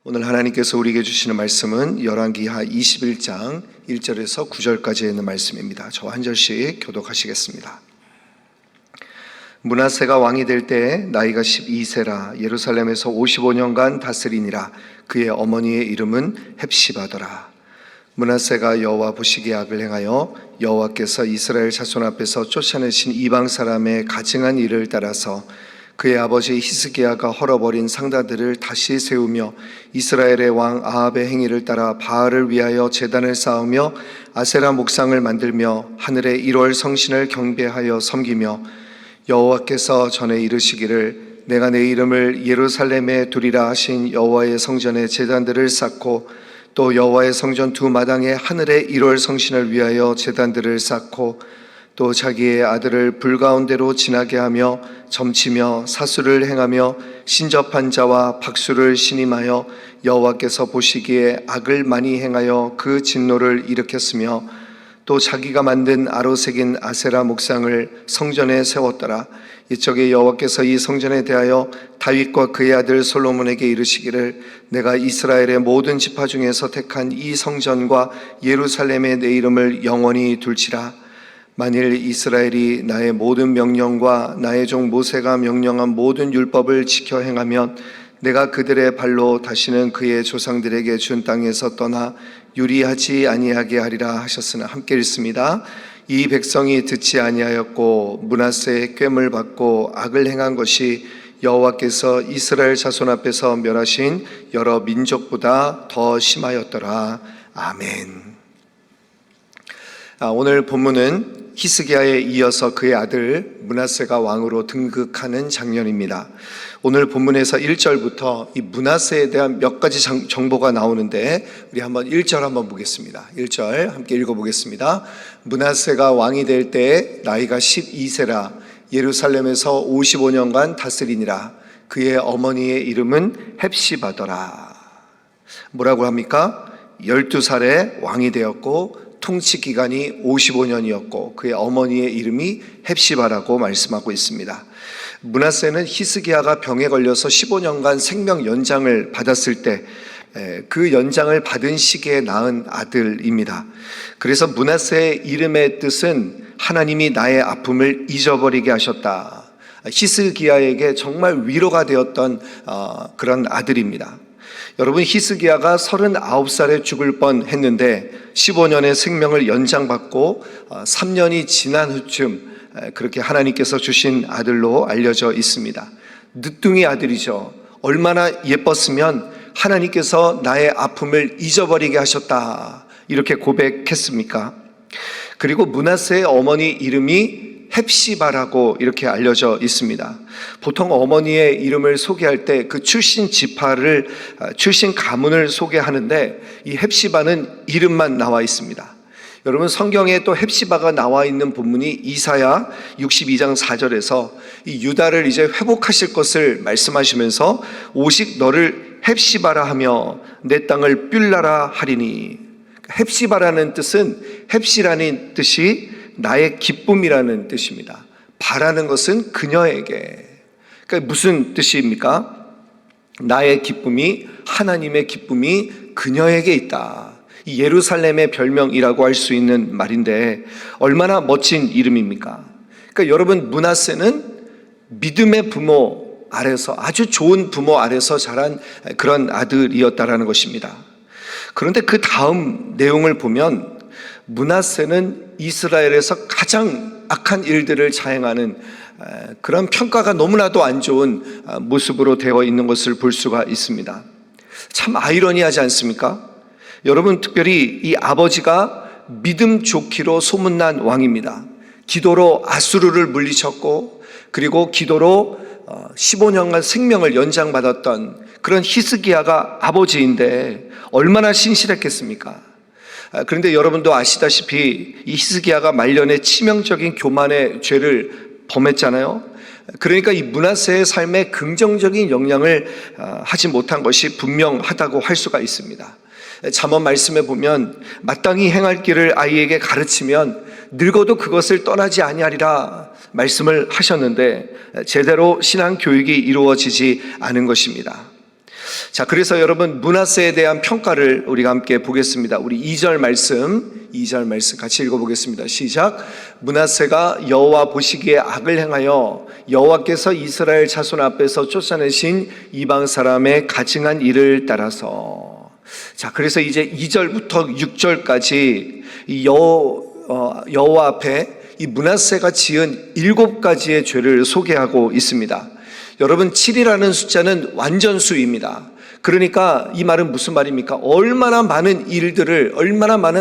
오늘 하나님께서 우리에게 주시는 말씀은 열왕기하 21장 1절에서 9절까지 있는 말씀입니다. 저와 한 절씩 교독하시겠습니다. 므낫세가 왕이 될 때 나이가 12세라 예루살렘에서 55년간 다스리니라. 그의 어머니의 이름은 헵시바더라. 므낫세가 여호와 보시기에 악을 행하여 여호와께서 이스라엘 자손 앞에서 쫓아내신 이방 사람의 가증한 일을 따라서 그의 아버지 히스기야가 헐어버린 상다들을 다시 세우며 이스라엘의 왕 아합의 행위를 따라 바알을 위하여 제단을 쌓으며 아세라 목상을 만들며 하늘의 1월 성신을 경배하여 섬기며 여호와께서 전에 이르시기를 내가 내 이름을 예루살렘에 두리라 하신 여호와의 성전에 제단들을 쌓고 또 여호와의 성전 두 마당에 하늘의 1월 성신을 위하여 제단들을 쌓고 또 자기의 아들을 불 가운데로 지나게 하며 점치며 사수를 행하며 신접한 자와 박수를 신임하여 여호와께서 보시기에 악을 많이 행하여 그 진노를 일으켰으며 또 자기가 만든 아로새긴 아세라 목상을 성전에 세웠더라. 이쪽에 여호와께서 이 성전에 대하여 다윗과 그의 아들 솔로몬에게 이르시기를 내가 이스라엘의 모든 지파 중에서 택한 이 성전과 예루살렘에 내 이름을 영원히 둘지라. 만일 이스라엘이 나의 모든 명령과 나의 종 모세가 명령한 모든 율법을 지켜 행하면 내가 그들의 발로 다시는 그의 조상들에게 준 땅에서 떠나 유리하지 아니하게 하리라 하셨으나 함께 읽습니다. 이 백성이 듣지 아니하였고 므낫세의 꾀물 받고 악을 행한 것이 여호와께서 이스라엘 자손 앞에서 멸하신 여러 민족보다 더 심하였더라. 아멘. 오늘 본문은 히스기야에 이어서 그의 아들 므낫세가 왕으로 등극하는 장면입니다. 오늘 본문에서 1절부터 이 므낫세에 대한 몇 가지 정보가 나오는데 우리 한번 1절 한번 보겠습니다. 1절 함께 읽어보겠습니다. 므낫세가 왕이 될 때 나이가 12세라 예루살렘에서 55년간 다스리니라. 그의 어머니의 이름은 헵시바더라. 뭐라고 합니까? 12살에 왕이 되었고 통치 기간이 55년이었고 그의 어머니의 이름이 헵시바라고 말씀하고 있습니다. 므낫세는 히스기야가 병에 걸려서 15년간 생명 연장을 받았을 때 그 연장을 받은 시기에 낳은 아들입니다. 그래서 므낫세의 이름의 뜻은 하나님이 나의 아픔을 잊어버리게 하셨다. 히스기야에게 정말 위로가 되었던 그런 아들입니다. 여러분, 히스기야가 39살에 죽을 뻔했는데 15년의 생명을 연장받고 3년이 지난 후쯤 그렇게 하나님께서 주신 아들로 알려져 있습니다. 늦둥이 아들이죠. 얼마나 예뻤으면 하나님께서 나의 아픔을 잊어버리게 하셨다 이렇게 고백했습니까? 그리고 므낫세의 어머니 이름이 헵시바라고 이렇게 알려져 있습니다. 보통 어머니의 이름을 소개할 때 그 출신 지파를, 출신 가문을 소개하는데 이 헵시바는 이름만 나와 있습니다. 여러분, 성경에 또 헵시바가 나와 있는 본문이 이사야 62장 4절에서 이 유다를 이제 회복하실 것을 말씀하시면서 오직 너를 헵시바라 하며 내 땅을 뷸라라 하리니. 헵시바라는 뜻은 헵시라는 뜻이 나의 기쁨이라는 뜻입니다. 바라는 것은 그녀에게. 그러니까 무슨 뜻입니까? 나의 기쁨이, 하나님의 기쁨이 그녀에게 있다. 이 예루살렘의 별명이라고 할 수 있는 말인데 얼마나 멋진 이름입니까? 그러니까 여러분, 므낫세는 믿음의 부모 아래서, 아주 좋은 부모 아래서 자란 그런 아들이었다라는 것입니다. 그런데 그 다음 내용을 보면 므낫세는 이스라엘에서 가장 악한 일들을 자행하는 그런 평가가 너무나도 안 좋은 모습으로 되어 있는 것을 볼 수가 있습니다. 참 아이러니하지 않습니까? 여러분, 특별히 이 아버지가 믿음 좋기로 소문난 왕입니다. 기도로 아수르를 물리쳤고 그리고 기도로 15년간 생명을 연장받았던 그런 히스기야가 아버지인데 얼마나 신실했겠습니까? 그런데 여러분도 아시다시피 이 히스기야가 말년에 치명적인 교만의 죄를 범했잖아요. 그러니까 이 므낫세의 삶에 긍정적인 영향을 하지 못한 것이 분명하다고 할 수가 있습니다. 잠언 말씀에 보면 마땅히 행할 길을 아이에게 가르치면 늙어도 그것을 떠나지 아니하리라 말씀을 하셨는데 제대로 신앙 교육이 이루어지지 않은 것입니다. 자, 그래서 여러분 므낫세에 대한 평가를 우리가 함께 보겠습니다. 우리 2절 말씀 같이 읽어보겠습니다. 시작. 므낫세가 여호와 보시기에 악을 행하여 여호와께서 이스라엘 자손 앞에서 쫓아내신 이방 사람의 가증한 일을 따라서. 자, 그래서 이제 2절부터 6절까지 여호와 앞에 이 므낫세가 지은 7가지의 죄를 소개하고 있습니다. 여러분 7이라는 숫자는 완전수입니다. 그러니까 이 말은 무슨 말입니까? 얼마나 많은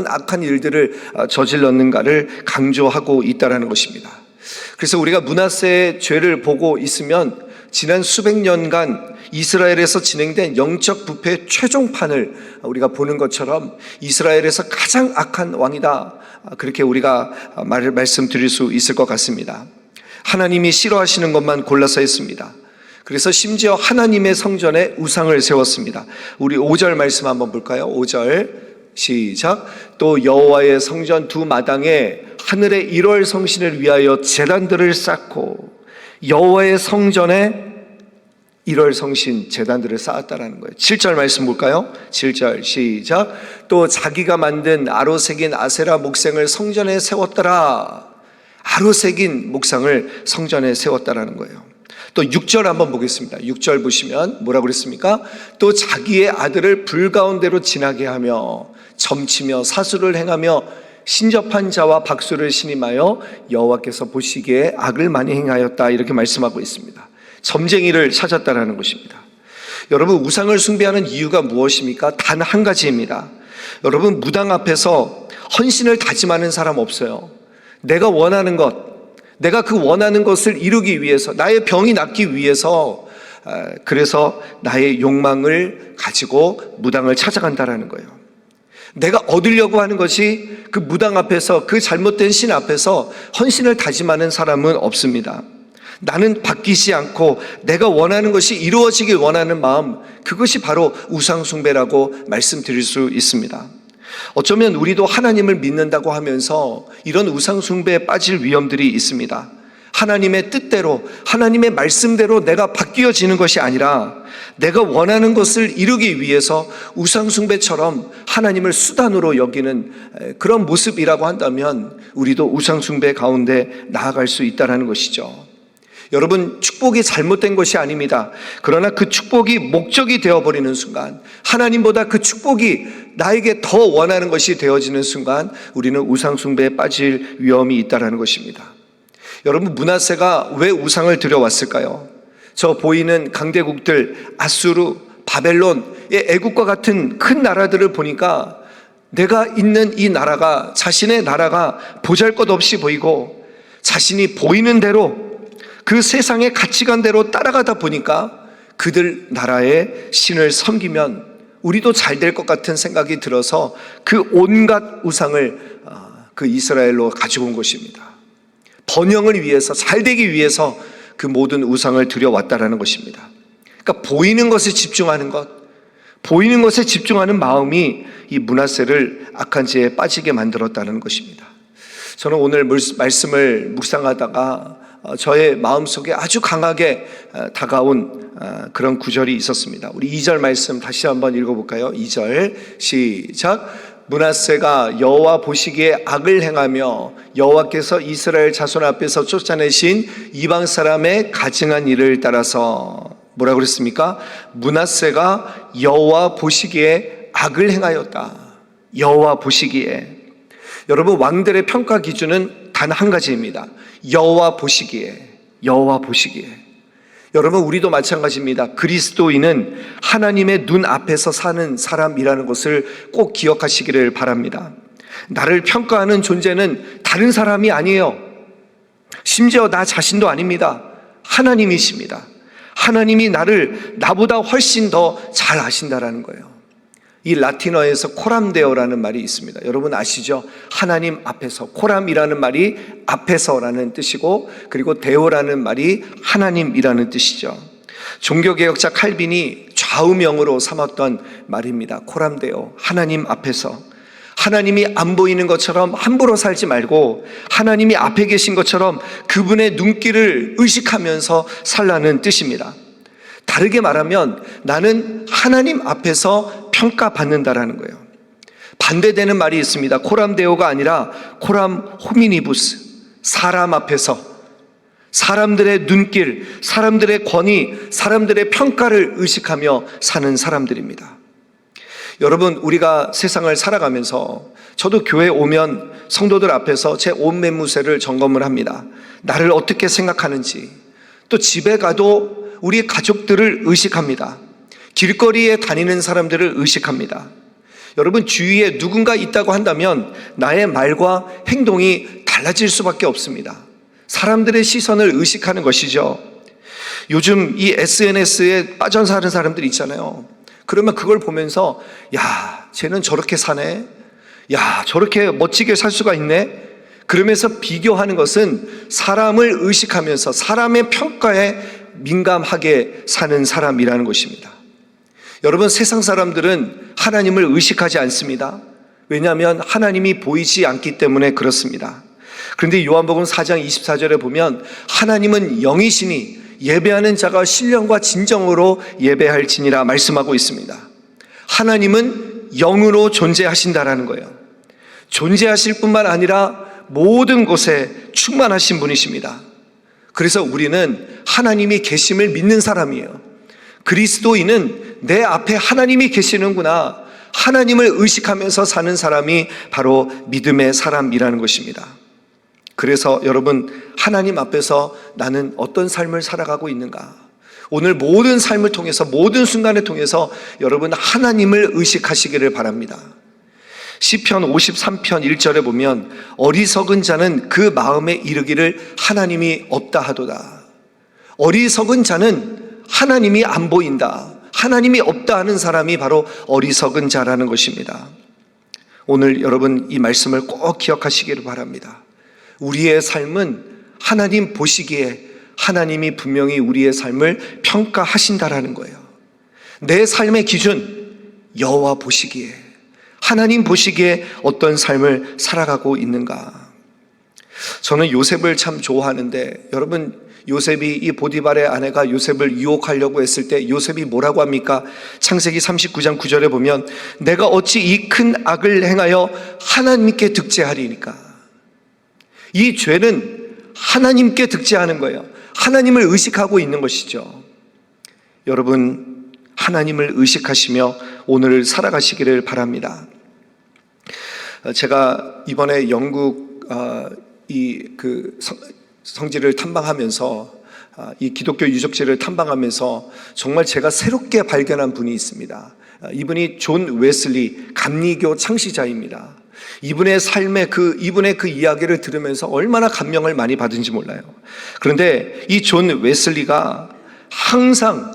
악한 일들을 저질렀는가를 강조하고 있다는 것입니다. 그래서 우리가 므낫세의 죄를 보고 있으면 지난 수백 년간 이스라엘에서 진행된 영적 부패의 최종판을 우리가 보는 것처럼 이스라엘에서 가장 악한 왕이다, 그렇게 우리가 말씀드릴 수 있을 것 같습니다. 하나님이 싫어하시는 것만 골라서 했습니다. 그래서 심지어 하나님의 성전에 우상을 세웠습니다. 우리 5절 말씀 한번 볼까요? 5절 시작. 또 여호와의 성전 두 마당에 하늘의 1월 성신을 위하여 제단들을 쌓고, 여호와의 성전에 1월 성신 제단들을 쌓았다라는 거예요. 7절 말씀 볼까요? 7절 시작. 또 자기가 만든 아로새긴 아세라 목상을 성전에 세웠더라. 아로새긴 목상을 성전에 세웠다라는 거예요. 또 6절 한번 보겠습니다. 6절 보시면 뭐라고 그랬습니까? 또 자기의 아들을 불 가운데로 지나게 하며 점치며 사수를 행하며 신접한 자와 박수를 신임하여 여호와께서 보시기에 악을 많이 행하였다, 이렇게 말씀하고 있습니다. 점쟁이를 찾았다라는 것입니다. 여러분 우상을 숭배하는 이유가 무엇입니까? 단 한 가지입니다. 여러분 무당 앞에서 헌신을 다짐하는 사람 없어요. 내가 원하는 것, 내가 그 원하는 것을 이루기 위해서, 나의 병이 낫기 위해서, 그래서 나의 욕망을 가지고 무당을 찾아간다라는 거예요. 내가 얻으려고 하는 것이 그 무당 앞에서, 그 잘못된 신 앞에서 헌신을 다짐하는 사람은 없습니다. 나는 바뀌지 않고 내가 원하는 것이 이루어지길 원하는 마음, 그것이 바로 우상숭배라고 말씀드릴 수 있습니다. 어쩌면 우리도 하나님을 믿는다고 하면서 이런 우상숭배에 빠질 위험들이 있습니다. 하나님의 뜻대로, 하나님의 말씀대로 내가 바뀌어지는 것이 아니라 내가 원하는 것을 이루기 위해서 우상숭배처럼 하나님을 수단으로 여기는 그런 모습이라고 한다면 우리도 우상숭배 가운데 나아갈 수 있다는 것이죠. 여러분 축복이 잘못된 것이 아닙니다. 그러나 그 축복이 목적이 되어버리는 순간, 하나님보다 그 축복이 나에게 더 원하는 것이 되어지는 순간 우리는 우상숭배에 빠질 위험이 있다는 것입니다. 여러분 므낫세가 왜 우상을 들여왔을까요? 저 보이는 강대국들 아수르, 바벨론, 애국과 같은 큰 나라들을 보니까 내가 있는 이 나라가, 자신의 나라가 보잘것없이 보이고 자신이 보이는 대로 그 세상의 가치관대로 따라가다 보니까 그들 나라의 신을 섬기면 우리도 잘 될 것 같은 생각이 들어서 그 온갖 우상을 그 이스라엘로 가지고 온 것입니다. 번영을 위해서, 잘 되기 위해서 그 모든 우상을 들여왔다라는 것입니다. 그러니까 보이는 것에 집중하는 것, 보이는 것에 집중하는 마음이 이 므낫세를 악한 죄에 빠지게 만들었다는 것입니다. 저는 오늘 말씀을 묵상하다가 저의 마음속에 아주 강하게 다가온 그런 구절이 있었습니다. 우리 2절 말씀 다시 한번 읽어볼까요? 2절 시작. 므낫세가 여호와 보시기에 악을 행하며 여호와께서 이스라엘 자손 앞에서 쫓아내신 이방 사람의 가증한 일을 따라서, 뭐라고 그랬습니까? 므낫세가 여호와 보시기에 악을 행하였다. 여호와 보시기에. 여러분 왕들의 평가 기준은 단 한 가지입니다. 여호와 보시기에, 여호와 보시기에. 여러분 우리도 마찬가지입니다. 그리스도인은 하나님의 눈 앞에서 사는 사람이라는 것을 꼭 기억하시기를 바랍니다. 나를 평가하는 존재는 다른 사람이 아니에요. 심지어 나 자신도 아닙니다. 하나님이십니다. 하나님이 나를 나보다 훨씬 더 잘 아신다라는 거예요. 이 라틴어에서 코람데오라는 말이 있습니다. 여러분 아시죠? 하나님 앞에서, 코람이라는 말이 앞에서라는 뜻이고, 그리고 데오라는 말이 하나님이라는 뜻이죠. 종교개혁자 칼빈이 좌우명으로 삼았던 말입니다. 코람데오, 하나님 앞에서. 하나님이 안 보이는 것처럼 함부로 살지 말고 하나님이 앞에 계신 것처럼 그분의 눈길을 의식하면서 살라는 뜻입니다. 다르게 말하면 나는 하나님 앞에서 평가받는다라는 거예요. 반대되는 말이 있습니다. 코람데오가 아니라 코람 호미니부스, 사람 앞에서, 사람들의 눈길, 사람들의 권위, 사람들의 평가를 의식하며 사는 사람들입니다. 여러분, 우리가 세상을 살아가면서 저도 교회 오면 성도들 앞에서 제 온 매무새를 점검을 합니다. 나를 어떻게 생각하는지, 또 집에 가도 우리 가족들을 의식합니다. 길거리에 다니는 사람들을 의식합니다. 여러분, 주위에 누군가 있다고 한다면 나의 말과 행동이 달라질 수밖에 없습니다. 사람들의 시선을 의식하는 것이죠. 요즘 이 SNS에 빠져 사는 사람들이 있잖아요. 그러면 그걸 보면서 야, 쟤는 저렇게 사네, 야, 저렇게 멋지게 살 수가 있네, 그러면서 비교하는 것은 사람을 의식하면서 사람의 평가에 민감하게 사는 사람이라는 것입니다. 여러분, 세상 사람들은 하나님을 의식하지 않습니다. 왜냐하면 하나님이 보이지 않기 때문에 그렇습니다. 그런데 요한복음 4장 24절에 보면 하나님은 영이시니 예배하는 자가 신령과 진정으로 예배할지니라 말씀하고 있습니다. 하나님은 영으로 존재하신다라는 거예요. 존재하실 뿐만 아니라 모든 곳에 충만하신 분이십니다. 그래서 우리는 하나님이 계심을 믿는 사람이에요. 그리스도인은 내 앞에 하나님이 계시는구나, 하나님을 의식하면서 사는 사람이 바로 믿음의 사람이라는 것입니다. 그래서 여러분, 하나님 앞에서 나는 어떤 삶을 살아가고 있는가? 오늘 모든 삶을 통해서, 모든 순간을 통해서 여러분 하나님을 의식하시기를 바랍니다. 시편 53편 1절에 보면 어리석은 자는 그 마음에 이르기를 하나님이 없다 하도다. 어리석은 자는 하나님이 안 보인다, 하나님이 없다 하는 사람이 바로 어리석은 자라는 것입니다. 오늘 여러분 이 말씀을 꼭 기억하시기를 바랍니다. 우리의 삶은 하나님 보시기에 하나님이 분명히 우리의 삶을 평가하신다라는 거예요. 내 삶의 기준, 여호와 보시기에, 하나님 보시기에 어떤 삶을 살아가고 있는가. 저는 요셉을 참 좋아하는데, 여러분, 요셉이 이 보디발의 아내가 요셉을 유혹하려고 했을 때 요셉이 뭐라고 합니까? 창세기 39장 9절에 보면 내가 어찌 이 큰 악을 행하여 하나님께 득죄하리니까. 이 죄는 하나님께 득죄하는 거예요. 하나님을 의식하고 있는 것이죠. 여러분, 하나님을 의식하시며 오늘을 살아가시기를 바랍니다. 제가 이번에 영국 성지를 탐방하면서, 이 기독교 유적지를 탐방하면서 정말 제가 새롭게 발견한 분이 있습니다. 이분이 존 웨슬리 감리교 창시자입니다. 이분의 삶의 이분의 그 이야기를 들으면서 얼마나 감명을 많이 받은지 몰라요. 그런데 이 존 웨슬리가 항상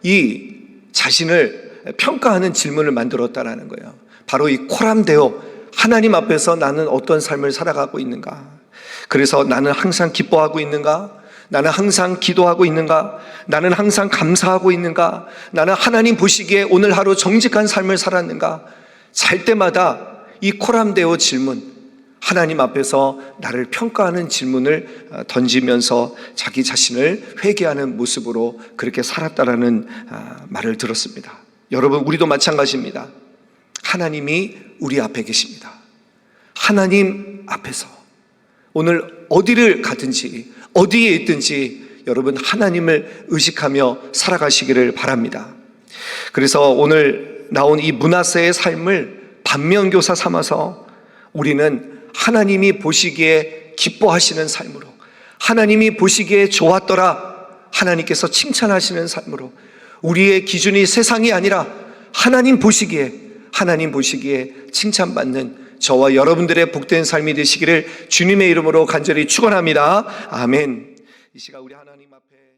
이 자신을 평가하는 질문을 만들었다라는 거예요. 바로 이 코람데오, 하나님 앞에서 나는 어떤 삶을 살아가고 있는가? 그래서 나는 항상 기뻐하고 있는가? 나는 항상 기도하고 있는가? 나는 항상 감사하고 있는가? 나는 하나님 보시기에 오늘 하루 정직한 삶을 살았는가? 잘 때마다 이 코람데오 질문, 하나님 앞에서 나를 평가하는 질문을 던지면서 자기 자신을 회개하는 모습으로 그렇게 살았다라는 말을 들었습니다. 여러분, 우리도 마찬가지입니다. 하나님이 우리 앞에 계십니다. 하나님 앞에서 오늘 어디를 가든지 어디에 있든지 여러분 하나님을 의식하며 살아가시기를 바랍니다. 그래서 오늘 나온 이 므낫세의 삶을 반면교사 삼아서 우리는 하나님이 보시기에 기뻐하시는 삶으로, 하나님이 보시기에 좋았더라, 하나님께서 칭찬하시는 삶으로, 우리의 기준이 세상이 아니라 하나님 보시기에 칭찬받는 저와 여러분들의 복된 삶이 되시기를 주님의 이름으로 간절히 축원합니다. 아멘. 이 시간 우리 하나님 앞에